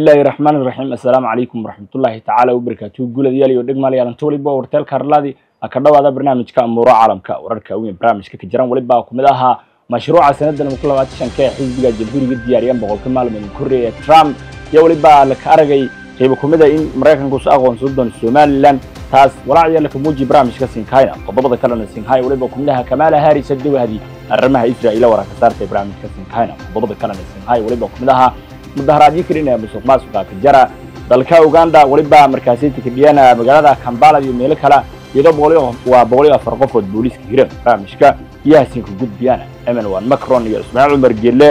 الله الرحمن الرحيم. السلام عليكم ورحمة الله تعالى وبركاته. قول ديالي ودق مالي على طول يبقى ورتيلك أرلادي أكرر هذا برنامجك أمور عالمك وررك وين برنامجك كجرام ولبا وكملها مشروع سندنا مكلمات شنكه حزب الجمهوري الدياريان بقول كمال من كوريا ترامب يا ولبا لك أرجع كيف كمدا إن مريكان قص أغون صدّن السومال لان تاس ولا لك موجي برنامجك سينكاينا قبضة كلنا سينكاي ولبا كملها كمال هاري سدوا هذه الرمها إسرائيل ورا كسرت برنامجك سينكاينا قبضة كلنا سينكاي ولبا كملها مدهرات يكرين بسوق ماسوكا كجرا dalka Uganda waliba markaasiyada kidiyana magaalada Kampala iyo meel kale iyadoo boqoliyo afar qofood booliiska hiran barnaamijka Yaasin ku gudbiyana Emmanuel Macron iyo Ismaaciil Umar Geelle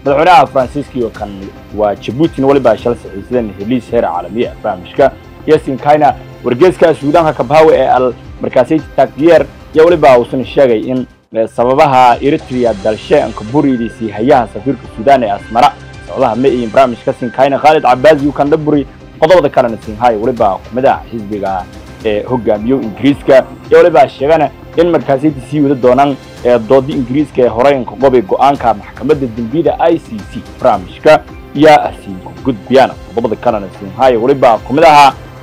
madaxweynaha Faransiiska iyo kan waa Djibouti waliba shal saxiisadeen heliis heer caalami ah barnaamijka Yaasin kayna wargeyska Suudaanka ka baawe ee al markaasiyada tagyeer iyo waliba uu sheegay in sababaha Eritrea dalshay an kuburidiisi hayaha safiirka Suudaan ee Asmara والله ما إيه برامج كسين كاين خالد عباس يو كان دبري قضاء ذكر نسين هاي ولبا مدى حزبها هجام يو إنجليزكا ولبا الشغانة إن مركزية تسيو الدونان ضد إنجليزكا هراين كقبي قانكا محكمة الدنبيدة ICC برامج كا يا أسين جود بيانا قضاء ذكر نسين هاي ولبا مدى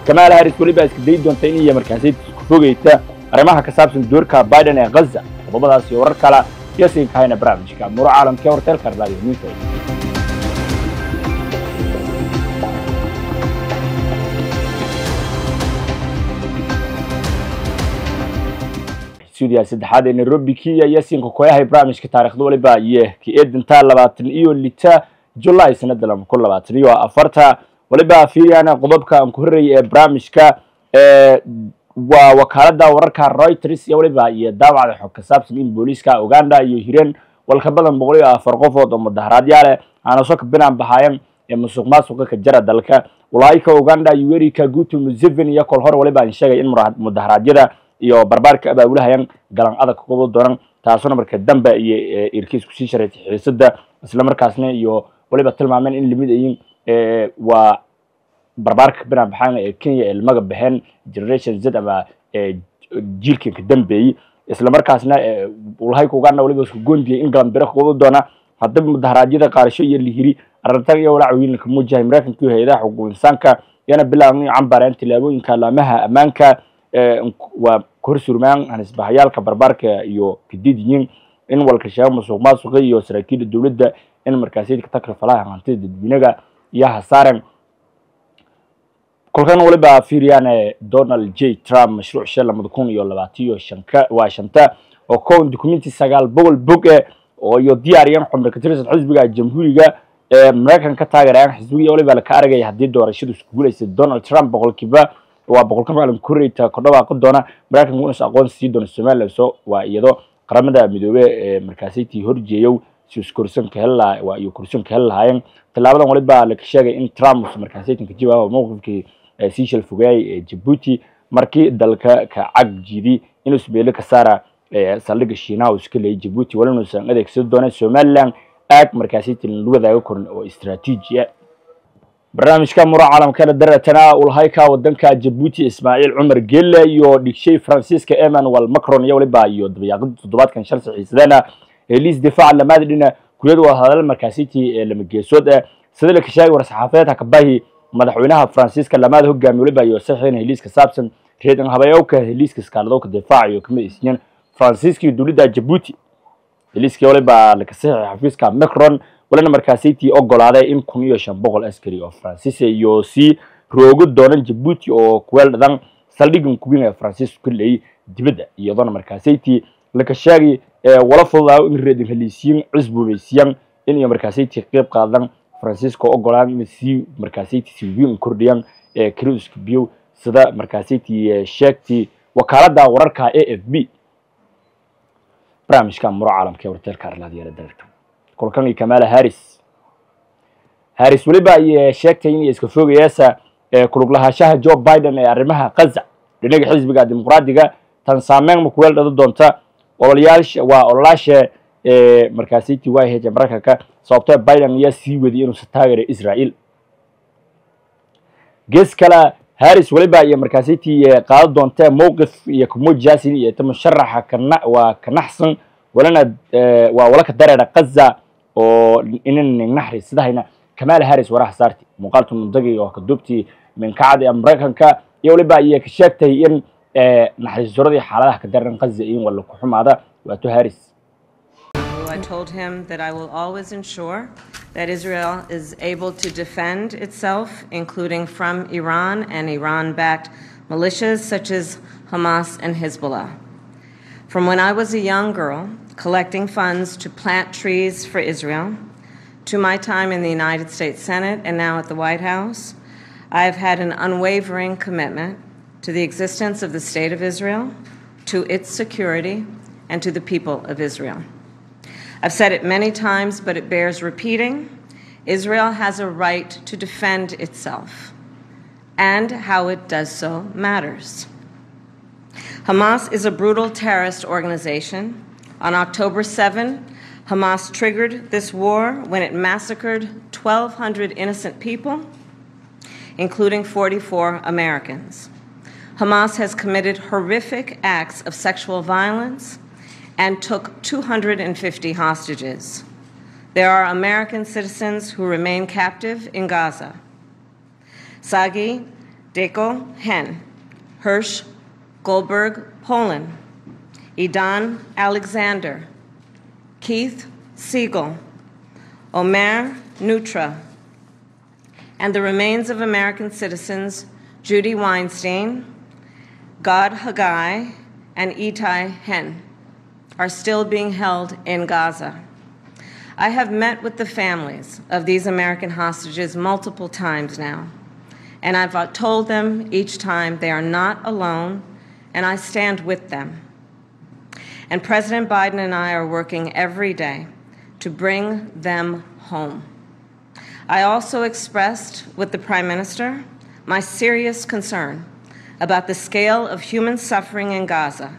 كمال هاريس ولبا إسكديد دون تانية مركزية فوقيتا رماها كسابس دوركا بايدن غزة قضاء ذا سيورك على ياسين كاين برامج كا مرة عالم كورتيلك أرلادي نيوتن سوديا سدحاد إن الربي كي ياسين كوكويا برامج كتاريخ دولي بايه كي إدن تالبات إيو اللي تا جولاي سنة دلهم كل بات ريو أفرتها ولبا في أنا قضبك أمكوري برامج كا ووكالة وركا رويترز يولي بايه داو على حق سابس من بوليسكا أوغندا يهيرين والخبلا بغولي أفرقوفو دوم الدهرات يالي أنا سوك بنام بحايم يمسوق ماسوكا كجرى دالكا ولايكا أوغندا يوريكا قوتو مزيفين يكول هور ولبا إنشاقا إن مدهرات جدا iyo barbaarka abaabulahayan galan adag kugu dooran taasoo marka dambe iyo irkiis ku sii shareeyay xiisada isla markaasna iyo waliba tilmaameen in limid ay waa barbaarka banaam baxaan ee Kenya ee maga baxeen generation Z ama jiilkii ka dambeeyay isla markaasna walahay ku gaana waliba isku goondiyay in galan bira kugu doona hadda mudaharaajyada qaarasho iyo lihiri arintan iyo walac weyn ka muujihay Mareykanka iyo hay'adaha xuquuqul insaanka yana bilaabnay cambareen tilaabooyinka laamaha amaanka وكورسورمان هنسبة حيالك بربارك يو كديدين إن والكشاف مسوق ماسوقي يو سراكيد الدولة إن مركزية كتكلف لها عن تيد الدنيا يا حسارن كل كان ولبا في ريان دونالد جي ترامب مشروع شل مدكون يو لباتيو شنكا واشنتا وكون دوكومنتي سجال بول بوك ويو دياريان حمر كتير حزب الجمهورية مريكان كتاجران حزبية ولبا لكارجة يهديد دور الشدو سكولة دونالد ترامب بقول كبا وبقول كم على كوريتا كذا قدونا بركة نقول أقول سيدون السمال لسه ويدو قرمدا مدوبة مركزيتي هرجيو سكورسون كهلا ويكورسون كهلا هاين تلعبنا ولبا لكشجع إن ترامب مركزيتي كجيبها وموقف كي سيشل فوقي جيبوتي مركي دلك كعج جدي إنه سبيل كسارة سلك الشينا وسكيل جيبوتي ولا نسان هذا كسدونا السمال لان أك مركزيتي اللغة ذا يكون واستراتيجية برنامجka mura caalamka daratana ulhayka wadanka Djibouti Ismaaciil Umar Geelle iyo dhigshay Faransiiska Emmanuel Macron iyo waliba iyo dabayaaqada toddobaadkan shal saxiisadana heliis difaac lamadina kuliyad waa hadal markaasiti lama geesood sida la kashaagay war saxaafeedka ka baahi madaxweynaha Faransiiska lamada hogaamiye waliba iyo saxiin heliis ka saabsan reedan habayowka heliiska iskaalado ka difaac iyo kuma isneen Faransiiska iyo dawladda Djibouti heliiska waliba la kasixay xafiiska Macron ولنا مركزيتي أقولادة إن كونيو شنبغل أسكري أو فرانسيس يوسي روجود دونن جيبوتي أو كويل دان سالدين كوبين فرانسيس كله جبدة يضون مركزيتي لك الشاقي ولا فضاء إن ريدن هليسيان عزبو بيسيان إن يوم مركزيتي قيب قادن فرانسيسكو أقولان مسي مركزيتي سيبيون كرديان كروز كبيو سدا مركزيتي شاكتي وكالدا ورركا AFB برامج كان مرو عالم كورتيلك أرلادي ردرتو كل كان كمال هاريس ولبا شاكتين يسكفوق ياسا كل لها شاه جو بايدن arrimaha غزة لنجي حزب الديمقراطية تنسامين مكويل ضدونتا وليالش وولاش مركزيتي واي جمركا صوبته بايدن يسي ودي انه ستاغر اسرائيل جيس كلا هاريس ولبا مركزيتي قاد دونتا موقف يكمو جاسين يتم شرحها وكنحسن ولنا ولك درجة غزة oo in naxri sida hayna Kamala Harris waraha saartay muuqaalka mundagi oo ka dubtay min kacad Mareykanka iyo waliba ay ka sheegtay in naxariisadii xaaladaha ka daran Gaza in wala ku xumaada waato Harris. I told him that I will always ensure that Israel is able to defend itself, including from Iran and Iran-backed militias such as Hamas and Hezbollah. From when I was a young girl, collecting funds to plant trees for Israel, to my time in the United States Senate and now at the White House, I have had an unwavering commitment to the existence of the State of Israel, to its security, and to the people of Israel. I've said it many times, but it bears repeating. Israel has a right to defend itself, and how it does so matters. Hamas is a brutal terrorist organization. On October 7, Hamas triggered this war when it massacred 1,200 innocent people, including 44 Americans. Hamas has committed horrific acts of sexual violence and took 250 hostages. There are American citizens who remain captive in Gaza. Sagi Deko Hen, Hirsch Goldberg, Poland, Idan Alexander, Keith Siegel, Omer Nutra, and the remains of American citizens Judy Weinstein, Gad Haggai, and Itai Hen are still being held in Gaza. I have met with the families of these American hostages multiple times now, and I've told them each time they are not alone, and I stand with them. And President Biden and I are working every day to bring them home. I also expressed with the Prime Minister my serious concern about the scale of human suffering in Gaza,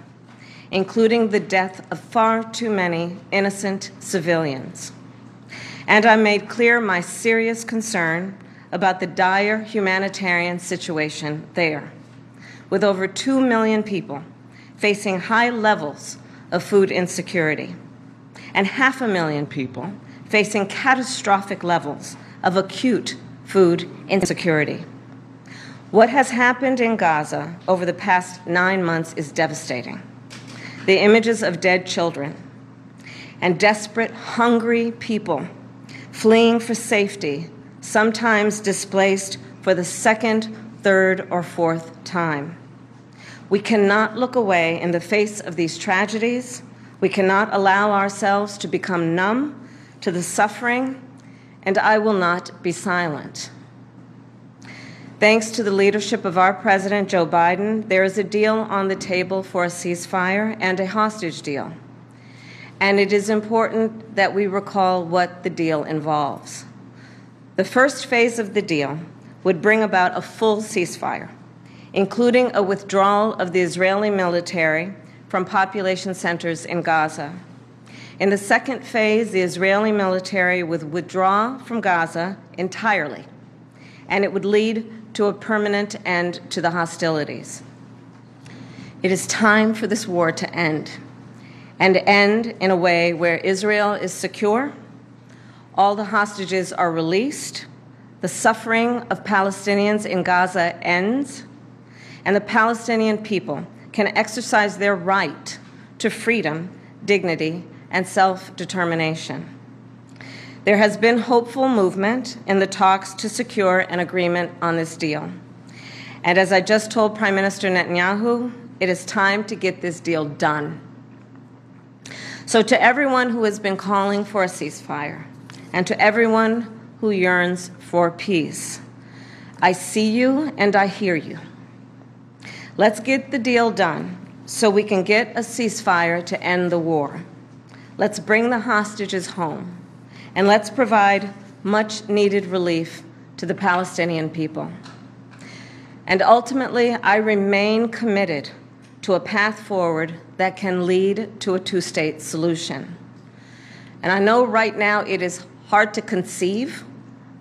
including the death of far too many innocent civilians. And I made clear my serious concern about the dire humanitarian situation there, with over 2 million people facing high levels of food insecurity, and 500,000 people facing catastrophic levels of acute food insecurity. What has happened in Gaza over the past 9 months is devastating. The images of dead children and desperate, hungry people fleeing for safety, sometimes displaced for the second, third, or fourth time. We cannot look away in the face of these tragedies. We cannot allow ourselves to become numb to the suffering, and I will not be silent. Thanks to the leadership of our President, Joe Biden, there is a deal on the table for a ceasefire and a hostage deal. And it is important that we recall what the deal involves. The first phase of the deal would bring about a full ceasefire, including a withdrawal of the Israeli military from population centers in Gaza. In the second phase, the Israeli military would withdraw from Gaza entirely, and it would lead to a permanent end to the hostilities. It is time for this war to end, and end in a way where Israel is secure, all the hostages are released, the suffering of Palestinians in Gaza ends, and the Palestinian people can exercise their right to freedom, dignity, and self-determination. There has been hopeful movement in the talks to secure an agreement on this deal. And as I just told Prime Minister Netanyahu, it is time to get this deal done. So to everyone who has been calling for a ceasefire, and to everyone who yearns for peace, I see you and I hear you. Let's get the deal done so we can get a ceasefire to end the war. Let's bring the hostages home, and let's provide much-needed relief to the Palestinian people. And ultimately, I remain committed to a path forward that can lead to a two-state solution. And I know right now it is hard to conceive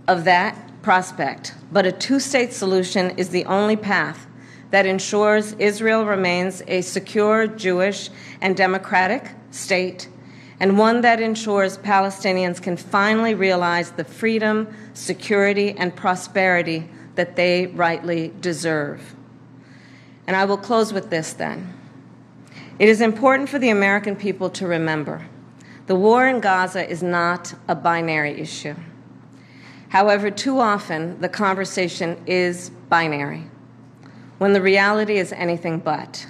of that prospect, but a two-state solution is the only path that ensures Israel remains a secure, Jewish, and democratic state, and one that ensures Palestinians can finally realize the freedom, security, and prosperity that they rightly deserve. And I will close with this then. It is important for the American people to remember the war in Gaza is not a binary issue. However, too often the conversation is binary, when the reality is anything but.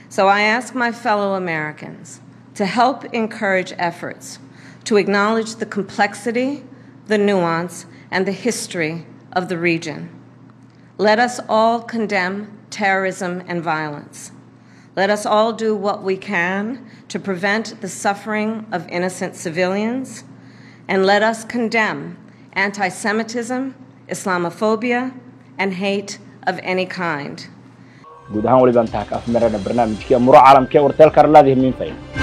So I ask my fellow Americans to help encourage efforts to acknowledge the complexity, the nuance, and the history of the region. Let us all condemn terrorism and violence. Let us all do what we can to prevent the suffering of innocent civilians, and let us condemn anti-Semitism, Islamophobia, and hate of any kind. guud ahaan waliba intaa ka afmeerana barnaamijkii Arrimaha Caalamka ee Warteelka Arlaadi min fayn